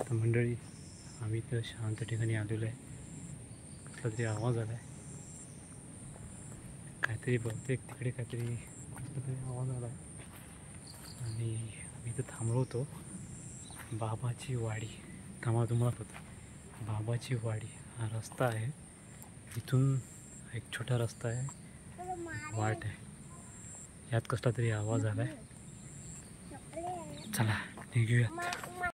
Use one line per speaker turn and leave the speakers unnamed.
तर मंडळी आम्ही तर शांत ठिकाणी आलेलो आहे. कसला तरी आवाज आला आहे, काहीतरी बहुतेक तिकडे काहीतरी कसला तरी आवाज आला आहे. आणि आम्ही इथं थांबलो होतो. बाबाची वाडी थांबा तुम्हाला होतं. बाबाची वाडी हा रस्ता आहे, इथून एक छोटा रस्ता आहे, वाट आहे. यात कसला तरी आवाज आला आहे. चला निघूयात.